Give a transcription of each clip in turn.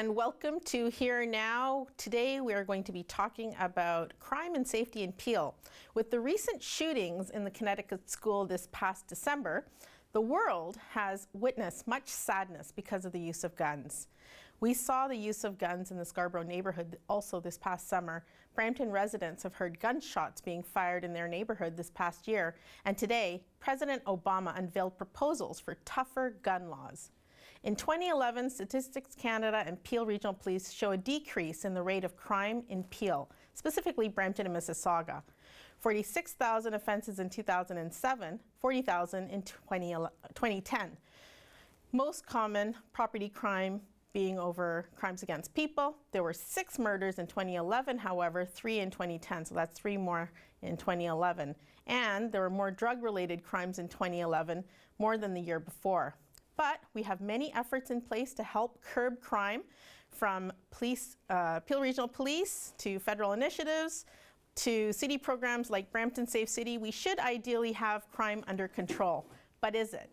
and welcome to Heer Now. Today we are going to be talking about crime and safety in Peel. With the recent shootings in the Connecticut school this past December, the world has witnessed much sadness because of the use of guns. We saw the use of guns in the Scarborough neighborhood also this past summer. Brampton residents have heard gunshots being fired in their neighborhood this past year, and today President Obama unveiled proposals for tougher gun laws. In 2011, Statistics Canada and Peel Regional Police show a decrease in the rate of crime in Peel, specifically Brampton and Mississauga. 46,000 offences in 2007, 40,000 in 2010. Most common property crime being over crimes against people. There were 6 murders in 2011, however, 3 in 2010, so that's 3 more in 2011. And there were more drug-related crimes in 2011, more than the year before. But we have many efforts in place to help curb crime, from Peel Regional Police to federal initiatives to city programs like Brampton Safe City. We should ideally have crime under control, but is it?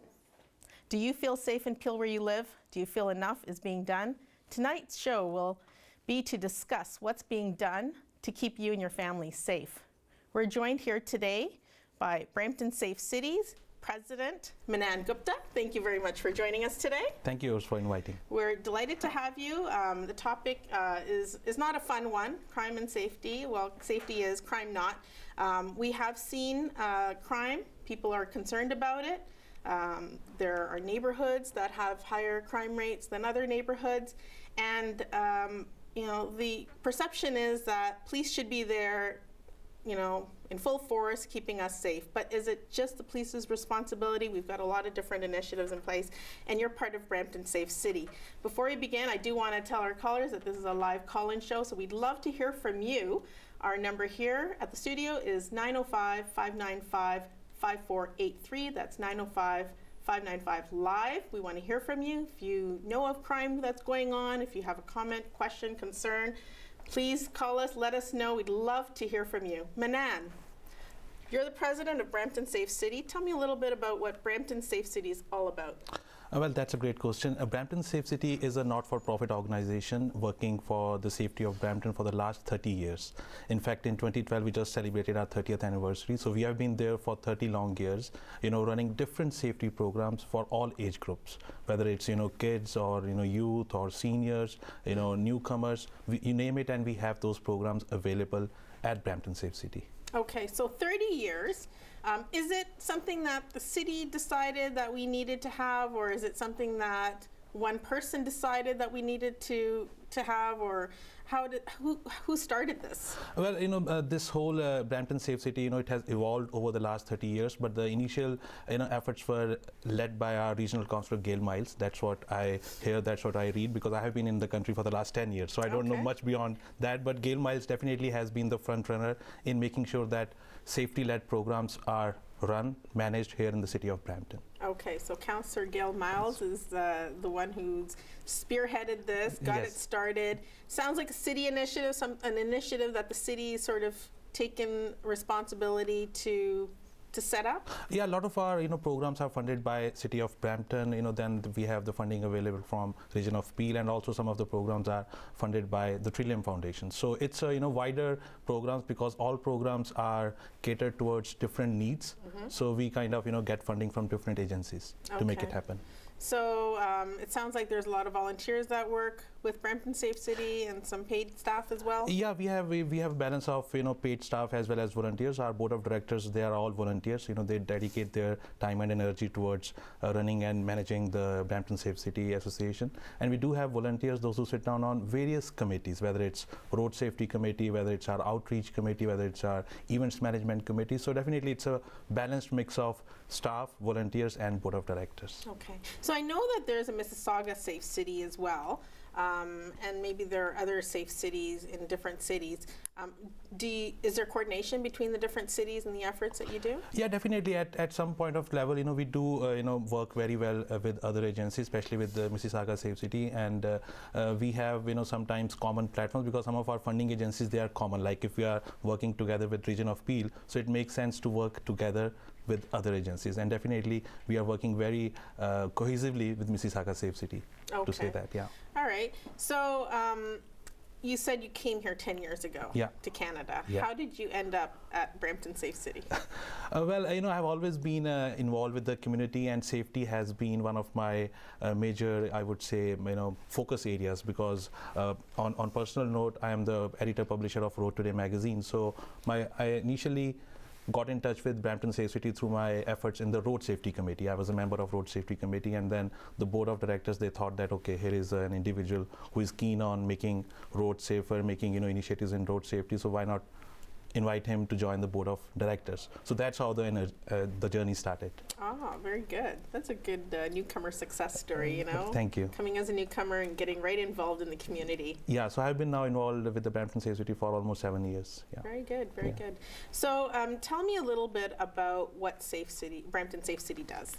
Do you feel safe in Peel where you live? Do you feel enough is being done? Tonight's show will be to discuss what's being done to keep you and your family safe. We're joined here today by Brampton Safe City's President Manan Gupta. Thank you very much for joining us today. Thank you for inviting. We're delighted to have you. The topic is not a fun one, crime and safety. Well, safety is, crime not. We have seen crime. People are concerned about it. There are neighborhoods that have higher crime rates than other neighborhoods. And, the perception is that police should be there in full force, keeping us safe. But is it just the police's responsibility? We've got a lot of different initiatives in place, and you're part of Brampton Safe City. Before we begin, I do want to tell our callers that this is a live call-in show, so we'd love to hear from you. Our number here at the studio is 905-595-5483. That's 905-595-LIVE. We want to hear from you. If you know of crime that's going on, if you have a comment, question, concern, please call us, let us know. We'd love to hear from you. Manan, you're the president of Brampton Safe City. Tell me a little bit about what Brampton Safe City is all about. Well, that's a great question. Brampton Safe City is a not-for-profit organization working for the safety of Brampton for the last 30 years. In fact, in 2012, we just celebrated our 30th anniversary. So we have been there for 30 long years, running different safety programs for all age groups, whether it's, kids or, youth or seniors, newcomers, you name it, and we have those programs available at Brampton Safe City. Okay, so 30 years. Is it something that the city decided that we needed to have, or is it something that one person decided that we needed to have, or who started this? Well, this whole Brampton Safe City, it has evolved over the last 30 years, but the initial, efforts were led by our regional councillor, Gail Miles. That's what I hear, that's what I read, because I have been in the country for the last 10 years, so I don't know much beyond that, but Gail Miles definitely has been the front runner in making sure that safety-led programs are run, managed here in the city of Brampton. Okay, so Councillor Gail Miles is the one who's spearheaded this, got it started. Sounds like a city initiative, an initiative that the city sort of taken responsibility to set up? Yeah, a lot of our programs are funded by City of Brampton. Then we have the funding available from Region of Peel, and also some of the programs are funded by the Trillium Foundation. So it's wider programs, because all programs are catered towards different needs. So we kind of get funding from different agencies to make it happen. So it sounds like there's a lot of volunteers that work with Brampton Safe City, and some paid staff as well. Yeah, we have a balance of paid staff as well as volunteers. Our board of directors, they are all volunteers. They dedicate their time and energy towards running and managing the Brampton Safe City Association. And we do have volunteers, those who sit down on various committees, whether it's road safety committee, whether it's our outreach committee, whether it's our events management committee. So definitely it's a balanced mix of staff, volunteers, and board of directors. Okay. So I know that there's a Mississauga Safe City as well, and maybe there are other safe cities in different cities. Is there coordination between the different cities and the efforts that you do? Yeah, definitely. At some point of level, we do work very well with other agencies, especially with the Mississauga Safe City, and we have sometimes common platforms, because some of our funding agencies, they are common. Like if we are working together with Region of Peel, so it makes sense to work together with other agencies. And definitely, we are working very cohesively with Mississauga Safe City to say that. Yeah. All right. So you said you came here 10 years ago to Canada. Yeah. How did you end up at Brampton Safe City? Well, I've always been involved with the community, and safety has been one of my major, I would say, focus areas, because on personal note, I am the editor publisher of Road Today magazine. So I initially got in touch with Brampton Safe City through my efforts in the Road Safety Committee. I was a member of Road Safety Committee, and then the board of directors, they thought that, okay, here is an individual who is keen on making roads safer, making initiatives in road safety, so why not invite him to join the board of directors. So that's how the journey started. Oh, very good. That's a good newcomer success story, Thank you. Coming as a newcomer and getting right involved in the community. Yeah, so I've been now involved with the Brampton Safe City for almost 7 years. Yeah. Very good, very good. So tell me a little bit about what Brampton Safe City does.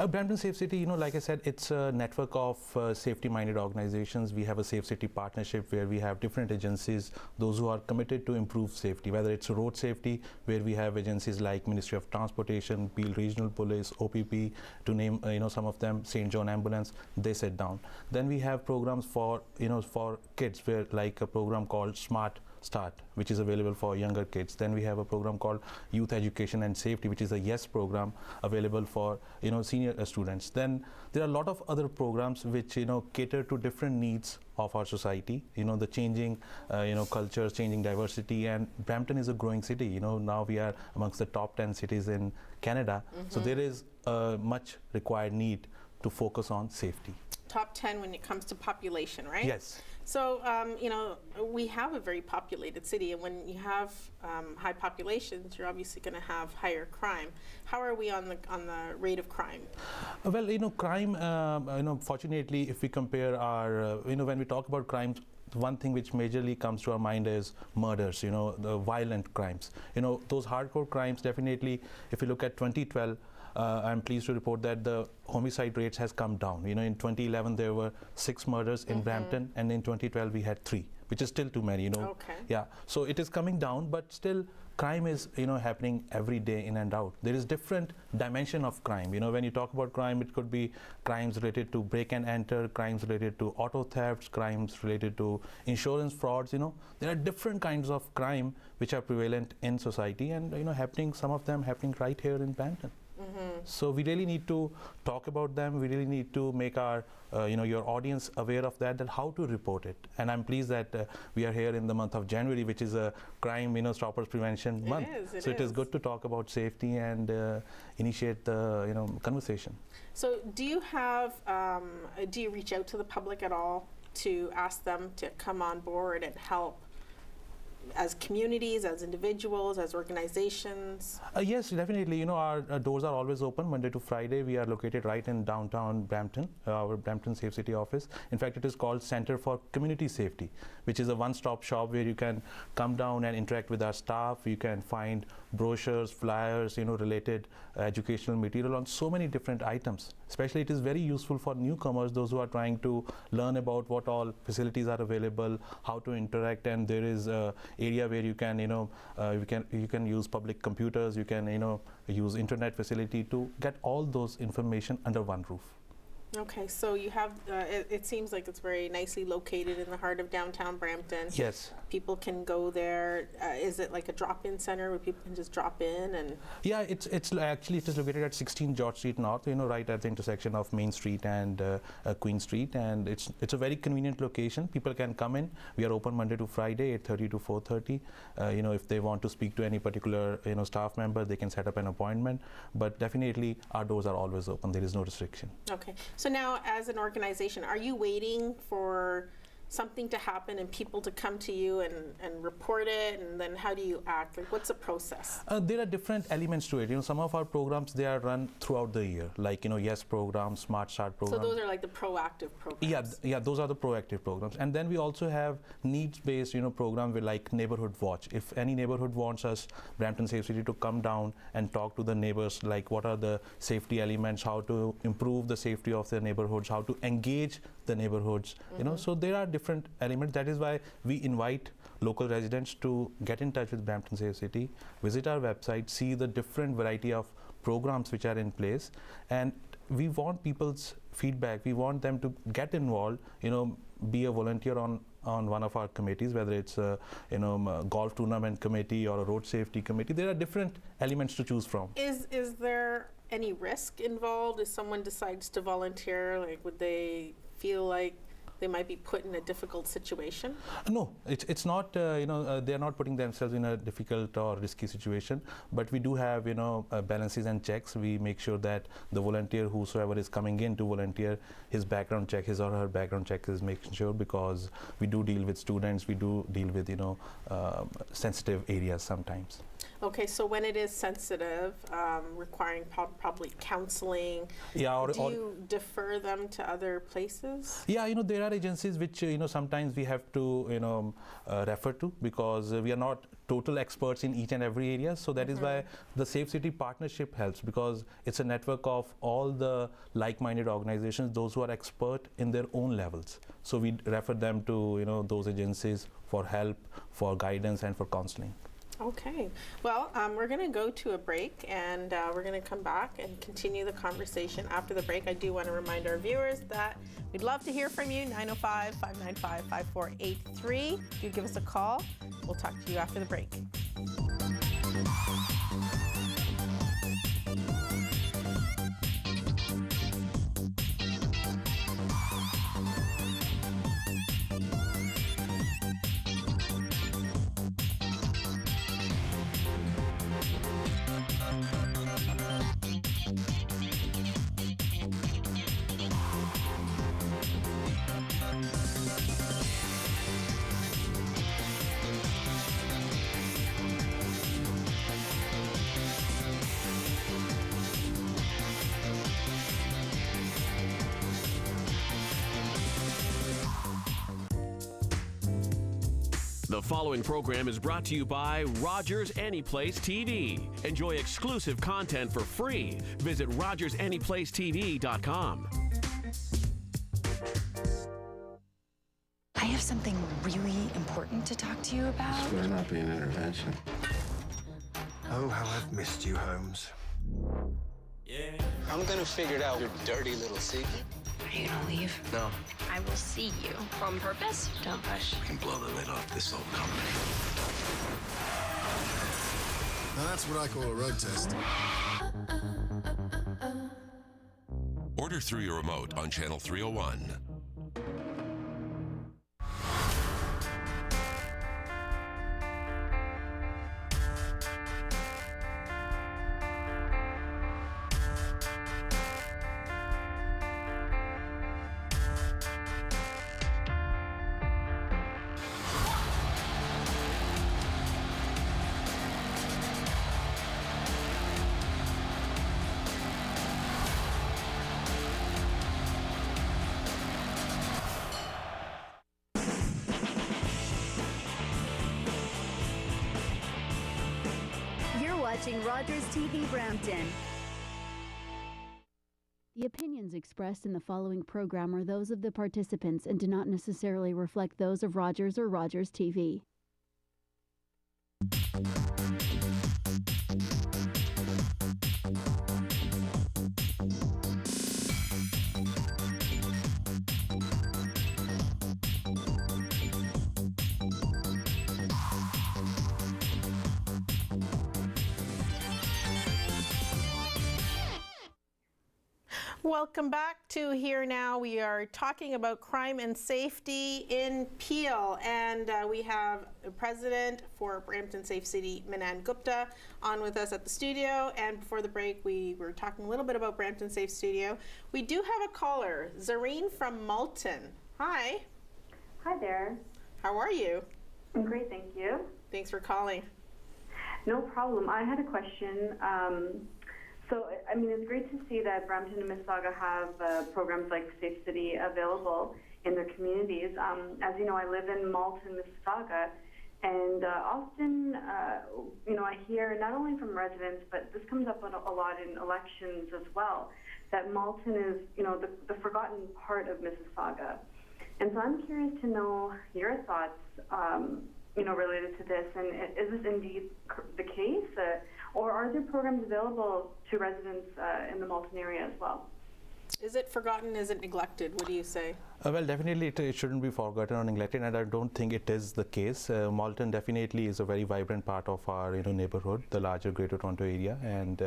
Brampton Safe City, like I said, it's a network of safety-minded organizations. We have a Safe City partnership where we have different agencies, those who are committed to improve safety, whether it's road safety, where we have agencies like Ministry of Transportation, Peel Regional Police, OPP, to name some of them, St. John Ambulance, they sit down. Then we have programs for for kids, where like a program called Smart Start, which is available for younger kids. Then we have a program called Youth Education and Safety, which is a YES program available for senior students. Then there are a lot of other programs which cater to different needs of our society, the changing cultures, changing diversity, and Brampton is a growing city. Now we are amongst the top 10 cities in Canada, so there is a much required need to focus on safety. Top 10 when it comes to population, right? Yes. So, we have a very populated city, and when you have high populations, you're obviously going to have higher crime. How are we on the rate of crime? Well, crime, fortunately, if we compare our, when we talk about crime, one thing which majorly comes to our mind is murders, the violent crimes. Those hardcore crimes, definitely, if you look at 2012, I'm pleased to report that the homicide rates has come down. In 2011 there were 6 murders in Brampton, and in 2012 we had 3, which is still too many. Okay. Yeah. So it is coming down, but still crime is happening every day in and out. There is different dimension of crime. When you talk about crime, it could be crimes related to break and enter, crimes related to auto thefts, crimes related to insurance frauds. There are different kinds of crime which are prevalent in society, and some of them happening right here in Brampton. So we really need to talk about them. We really need to make our, your audience aware of that how to report it. And I'm pleased that we are here in the month of January, which is a crime, stoppers prevention month. It is good to talk about safety and initiate the, conversation. So do you reach out to the public at all to ask them to come on board and help? As communities, as individuals, as organizations? Yes, definitely. Our doors are always open Monday to Friday. We are located right in downtown Brampton, our Brampton Safe City office. In fact, it is called Center for Community Safety, which is a one-stop shop where you can come down and interact with our staff. You can find brochures, flyers, related educational material on so many different items. Especially, it is very useful for newcomers, those who are trying to learn about what all facilities are available, how to interact, and there is area where you can you can use public computers, you can use internet facility to get all those information under one roof. Okay, so you have, it seems like it's very nicely located in the heart of downtown Brampton. Yes. People can go there. Is it like a drop-in center where people can just drop in? And yeah, it's actually, it is located at 16 George Street North, right at the intersection of Main Street and Queen Street, and it's a very convenient location. People can come in. We are open Monday to Friday, 8:30 to 4:30. If they want to speak to any particular staff member, they can set up an appointment. But definitely, our doors are always open. There is no restriction. Okay. So now, as an organization, are you waiting for something to happen and people to come to you and report it, and then how do you act? Like, what's the process? There are different elements to it. Some of our programs, they are run throughout the year, like YES program, Smart Start program. So those are like the proactive programs. Yeah, those are the proactive programs. And then we also have needs-based program with like Neighborhood Watch. If any neighborhood wants us, Brampton Safe City, to come down and talk to the neighbors, like what are the safety elements, how to improve the safety of their neighborhoods, how to engage the neighborhoods. So there are different elements. That is why we invite local residents to get in touch with Brampton Safe City, visit our website, see the different variety of programs which are in place, and we want people's feedback. We want them to get involved, be a volunteer on one of our committees, whether it's a golf tournament committee or a road safety committee. There are different elements to choose from. Is there any risk involved if someone decides to volunteer? Like, would they feel like they might be put in a difficult situation? No, it's not, they're not putting themselves in a difficult or risky situation, but we do have, balances and checks. We make sure that the volunteer, whosoever is coming in to volunteer, his or her background check is making sure, because we do deal with students, we do deal with, sensitive areas sometimes. Okay, so when it is sensitive, requiring probably counseling, do you defer them to other places? Yeah, there are agencies which, sometimes we have to, refer to, because we are not total experts in each and every area. So that is why the Safe City partnership helps, because it's a network of all the like-minded organizations, those who are expert in their own levels. So we refer them to, those agencies for help, for guidance, and for counseling. Okay, well, we're going to go to a break, and we're going to come back and continue the conversation after the break. I do want to remind our viewers that we'd love to hear from you, 905-595-5483. Do give us a call. We'll talk to you after the break. The following program is brought to you by Rogers Anyplace TV. Enjoy exclusive content for free. Visit RogersAnyplaceTV.com. I have something really important to talk to you about. This better not be an intervention. Oh, how I've missed you, Holmes. Yeah. I'm gonna figure out your dirty little secret. Are you gonna leave? No. I will see you. On purpose? Don't push. We can blow the lid off this old company. Now that's what I call a road test. Order through your remote on Channel 301. Watching Rogers TV Brampton. The opinions expressed in the following program are those of the participants and do not necessarily reflect those of Rogers or Rogers TV. Welcome back to Heer Now. We are talking about crime and safety in Peel, and we have the president for Brampton Safe City, Manan Gupta, on with us at the studio. And before the break, we were talking a little bit about Brampton Safe Studio. We do have a caller, Zareen from Malton. Hi. Hi there. How are you? I'm great, thank you. Thanks for calling. No problem. I had a question. It's great to see that Brampton and Mississauga have programs like Safe City available in their communities. As you know, I live in Malton, Mississauga, and often, I hear not only from residents, but this comes up a lot in elections as well, that Malton is, the forgotten part of Mississauga. And so I'm curious to know your thoughts, related to this, and is this indeed the case? or are there programs available to residents in the Malton area as well? Is it forgotten? Is it neglected? What do you say? Well, definitely it shouldn't be forgotten or neglected, and I don't think it is the case. Malton definitely is a very vibrant part of our neighborhood, the larger Greater Toronto area, and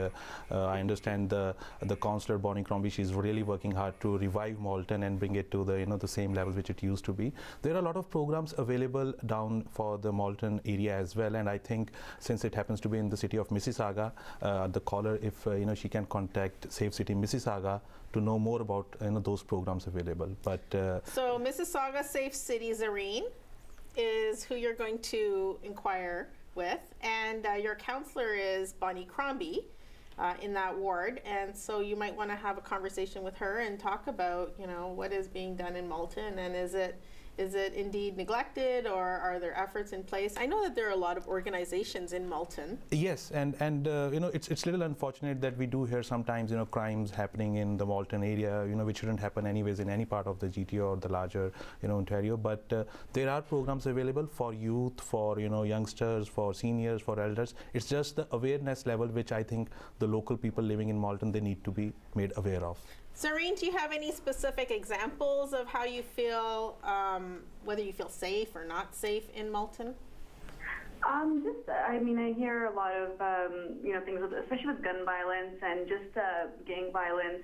I understand the councillor Bonnie Crombie, she's really working hard to revive Malton and bring it to the the same level which it used to be. There are a lot of programs available down for the Malton area as well, and I think since it happens to be in the city of Mississauga, the caller, if she can contact Safe City Mississauga to know more about those programs available. But so Mississauga Safe City Zareen is who you're going to inquire with, and your counselor is Bonnie Crombie in that ward, and so you might want to have a conversation with her and talk about what is being done in Malton, and is it indeed neglected, or are there efforts in place? I know that there are a lot of organizations in Malton. Yes, and it's a little unfortunate that we do hear sometimes crimes happening in the Malton area, which shouldn't happen anyways in any part of the GTA or the larger Ontario. But there are programs available for youth, for youngsters, for seniors, for elders. It's just the awareness level which I think the local people living in Malton, they need to be made aware of. Zareen, do you have any specific examples of how you feel, whether you feel safe or not safe in Malton? I hear a lot of, things, especially with gun violence and just gang violence.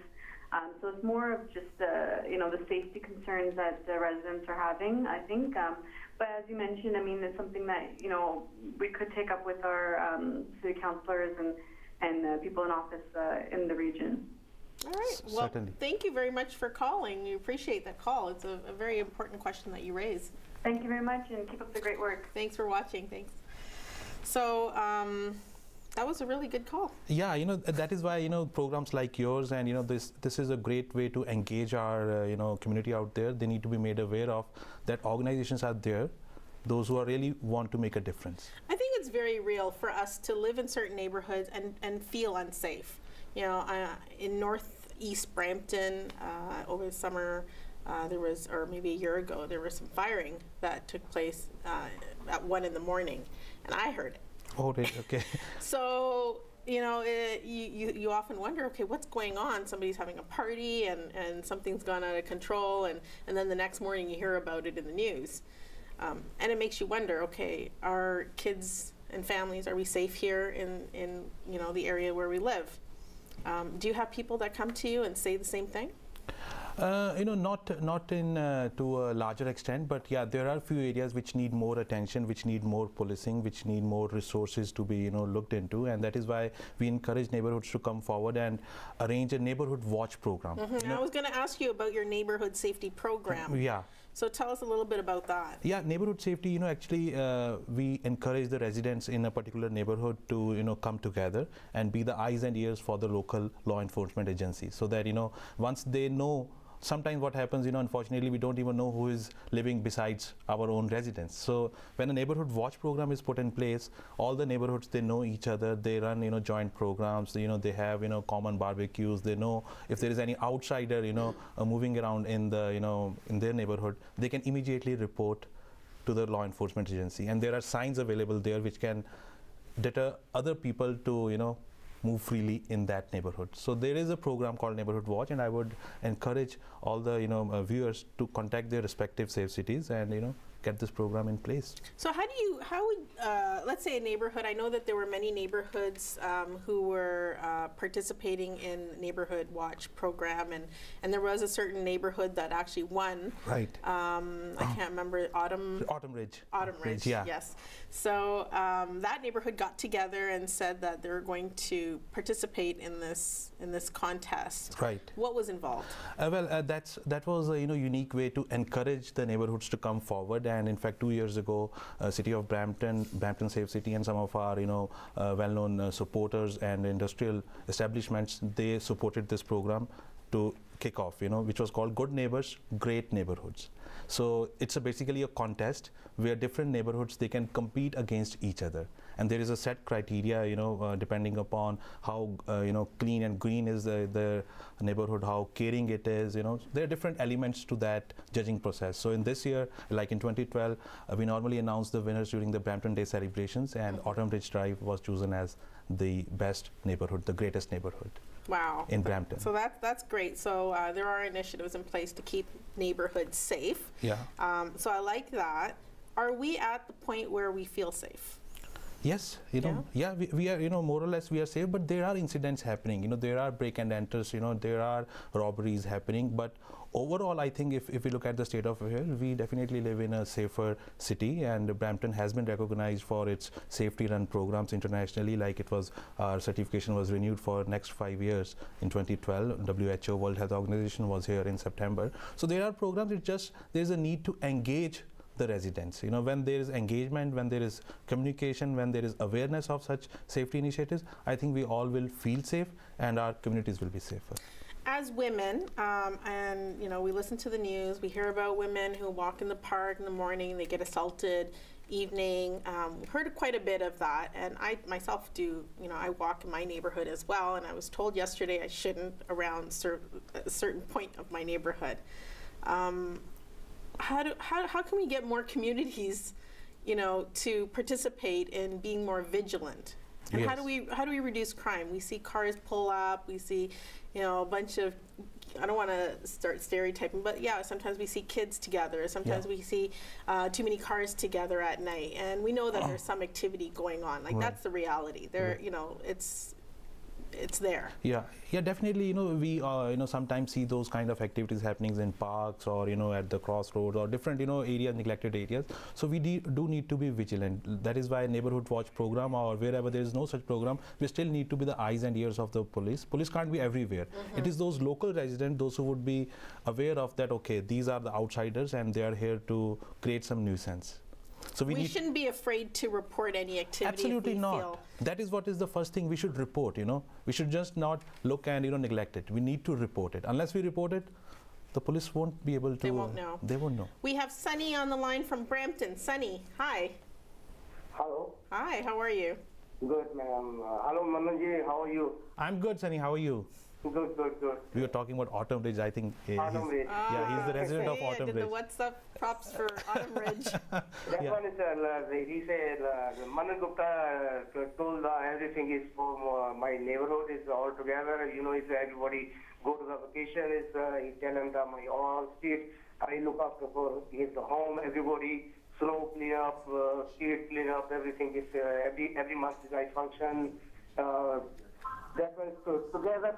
So it's more of just, the safety concerns that the residents are having, I think. But as you mentioned, it's something that, we could take up with our city councillors and people in office in the region. All right. Well, certainly. Thank you very much for calling. We appreciate that call. It's a very important question that you raise. Thank you very much, and keep up the great work. Thanks for watching. Thanks. So that was a really good call. Yeah, that is why programs like yours and this is a great way to engage our community out there. They need to be made aware of that organizations are there, those who are really want to make a difference. I think it's very real for us to live in certain neighborhoods and feel unsafe. In northeast Brampton, over the summer, there was, or maybe a year ago, there was some firing that took place at 1 in the morning, and I heard it. Oh, right, okay. So, you often wonder, okay, what's going on? Somebody's having a party and something's gone out of control, and then the next morning you hear about it in the news. And it makes you wonder, okay, are kids and families, are we safe here in the area where we live? Do you have people that come to you and say the same thing? Not in to a larger extent, but yeah, there are a few areas which need more attention, which need more policing, which need more resources to be looked into, and that is why we encourage neighborhoods to come forward and arrange a neighborhood watch program. Mm-hmm. I was going to ask you about your neighborhood safety program. Yeah. So tell us a little bit about that. Yeah, neighborhood safety, actually we encourage the residents in a particular neighborhood to, come together and be the eyes and ears for the local law enforcement agency, so that, once they know, sometimes what happens, unfortunately, we don't even know who is living besides our own residents. So when a neighborhood watch program is put in place, all the neighborhoods, they know each other, they run, joint programs, they have, common barbecues, they know if there is any outsider, moving around in the, in their neighborhood, they can immediately report to the law enforcement agency. And there are signs available there which can deter other people to, move freely in that neighborhood. So there is a program called Neighborhood Watch, and I would encourage all the viewers to contact their respective safe cities and get this program in place. So how would let's say a neighborhood, I know that there were many neighborhoods who were participating in Neighborhood Watch program, and there was a certain neighborhood that actually won. Right. I can't remember, Autumn Ridge. Yeah. Yes. So that neighborhood got together and said that they were going to participate in this contest. Right. What was involved? That was a unique way to encourage the neighborhoods to come forward. And in fact, 2 years ago, City of Brampton Safe City, and some of our well-known supporters and industrial establishments, they supported this program to kick off, which was called Good Neighbors, Great Neighborhoods. So it's basically a contest where different neighborhoods, they can compete against each other, and there is a set criteria, depending upon how clean and green is the neighborhood, how caring it is. There are different elements to that judging process. So in this year, like in 2012, we normally announce the winners during the Brampton Day celebrations, and Autumn Ridge Drive was chosen as the best neighborhood, the greatest neighborhood. Wow. In Brampton. So that's great. So there are initiatives in place to keep neighborhoods safe. Yeah. So I like that. Are we at the point where we feel safe? Yes, we are, more or less we are safe, but there are incidents happening. There are break and enters, there are robberies happening. But overall, I think if we look at the state of Heer, we definitely live in a safer city, and Brampton has been recognized for its safety run programs internationally. Like our certification was renewed for next 5 years in 2012. WHO, World Health Organization, was here in September. So there are programs. It's just there's a need to engage the residents. When there is engagement, when there is communication, when there is awareness of such safety initiatives, I think we all will feel safe and our communities will be safer. As women, and we listen to the news, we hear about women who walk in the park in the morning, they get assaulted, evening. We've heard quite a bit of that, and I myself do, I walk in my neighborhood as well, and I was told yesterday I shouldn't around a certain point of my neighborhood. How can we get more communities, to participate in being more vigilant? And yes. how do we reduce crime? We see cars pull up. We see, a bunch of. I don't want to start stereotyping, but yeah, sometimes we see kids together. Sometimes we see too many cars together at night, and we know that there's some activity going on. Like that's the reality. There, it's there. Yeah, definitely. We sometimes see those kind of activities happening in parks or at the crossroads or different areas, neglected areas. So we do need to be vigilant. That is why neighborhood watch program, or wherever there is no such program, we still need to be the eyes and ears of the police. Police can't be everywhere. Mm-hmm. It is those local residents, those who would be aware of that. Okay, these are the outsiders and they are here to create some nuisance. So we shouldn't be afraid to report any activity. Absolutely not. That is what is the first thing we should report. We should just not look and neglect it. We need to report it. Unless we report it, the police won't be able to. They won't know. They won't know. We have Sunny on the line from Brampton. Sunny, hi. Hello. Hi. How are you? Good, ma'am. Hello, Mananji. How are you? I'm good, Sunny. How are you? Good. We were talking about Autumn Ridge. I think Autumn Ridge. He's the resident of Autumn Ridge. Ridge. The what's up props for Autumn Ridge. That one is, he said, Manan Gupta told everything is for my neighborhood is all together. If everybody go to the vacation, he tell them that my all street, I look after for his home, everybody, snow clean up, street clean up, everything is, every month is I function. That one is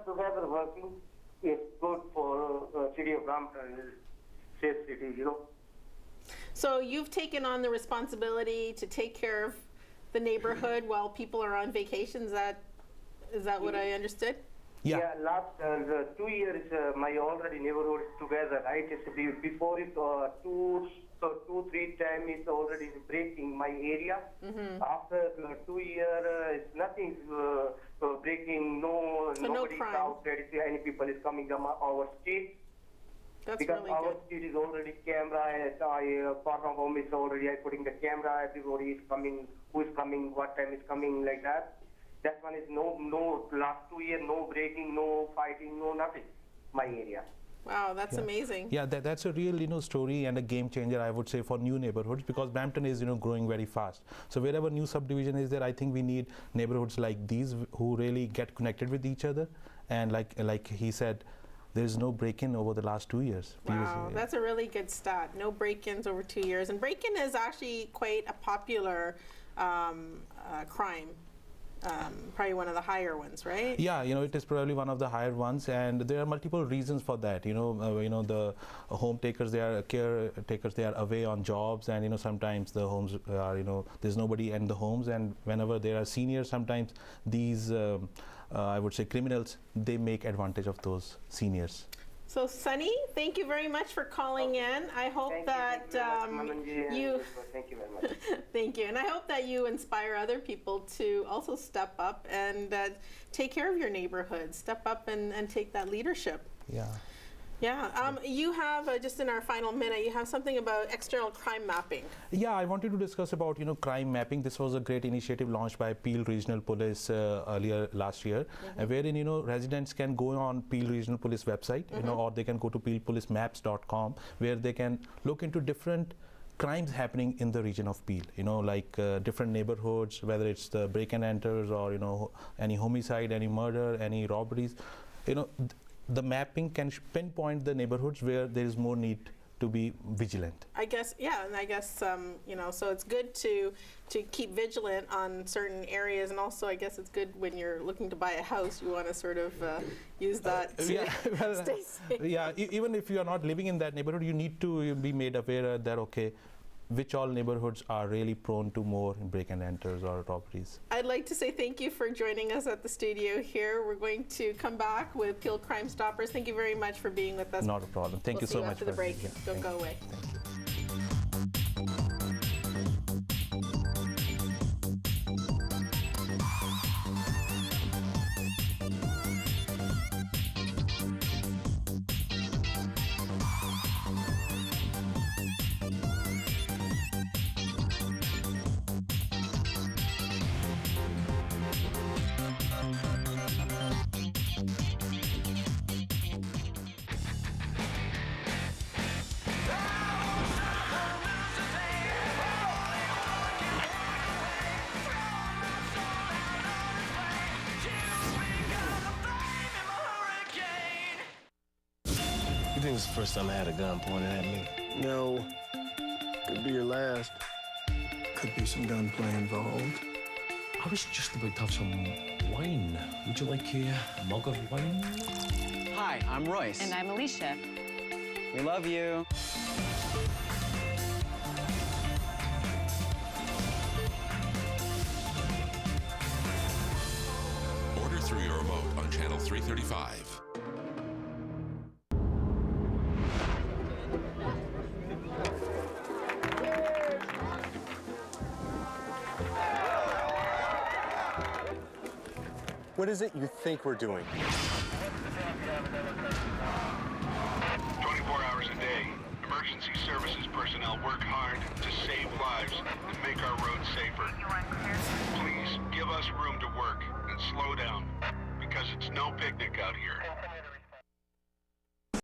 together working is good for city of Brampton, safe city, So you've taken on the responsibility to take care of the neighborhood while people are on vacation. Is that what I understood? Yeah. Last 2 years, my already neighborhood is together, right? It's before it 2-3 times it's already breaking my area. Mm-hmm. After 2 years, it's nothing breaking. Nobody outside. Any people is coming down our street. That's because really our good. street is already camera. Far from home is already putting the camera. Everybody is coming. Who is coming? What time is coming? Like that. That one is no last 2 years, no breaking, no fighting, no nothing. My area. Wow, that's amazing. Yeah, that's a real story and a game changer, I would say, for new neighborhoods, because Brampton is growing very fast. So wherever new subdivision is there, I think we need neighborhoods like these who really get connected with each other. And like he said, there is no break-in over the last 2 years. Wow, that's a really good stat. No break-ins over 2 years. And break-in is actually quite a popular crime. Probably one of the higher ones, right? Yeah, it is probably one of the higher ones, and there are multiple reasons for that. The home takers, they are caretakers, they are away on jobs, and sometimes the homes are, there's nobody in the homes, and whenever there are seniors, sometimes these, I would say, criminals, they make advantage of those seniors. So, Sunny, thank you very much for calling in. I hope that you thank you very much. Thank you, and I hope that you inspire other people to also step up and take care of your neighborhood. Step up and take that leadership. Yeah. Yeah. You have just in our final minute, you have something about external crime mapping. Yeah, I wanted to discuss about crime mapping. This was a great initiative launched by Peel Regional Police earlier last year, wherein residents can go on Peel Regional Police website, or they can go to peelpolicemaps.com, where they can look into different crimes happening in the region of Peel, like different neighborhoods, whether it's the break and enters or any homicide, any murder, any robberies. The mapping can pinpoint the neighborhoods where there is more need to be vigilant. I guess, yeah, and I guess, so it's good to keep vigilant on certain areas, and also I guess it's good when you're looking to buy a house, you want to sort of use that to stay safe. Yeah, even if you are not living in that neighborhood, you need to be made aware that, okay, which all neighborhoods are really prone to more break and enters or robberies. I'd like to say thank you for joining us at the studio here. We're going to come back with Peel Crime Stoppers. Thank you very much for being with us. Not a problem. Thank you so much. After the break. Don't go away. Thank you. You think it's the first time I had a gun pointed at me? No. Could be your last. Could be some gunplay involved. I was just about to have some wine. Would you like a mug of wine? Hi, I'm Royce. And I'm Alicia. We love you. Order through your remote on channel 335. What is it you think we're doing? 24 hours a day, emergency services personnel work hard to save lives and make our roads safer. Please give us room to work and slow down, because it's no picnic out here.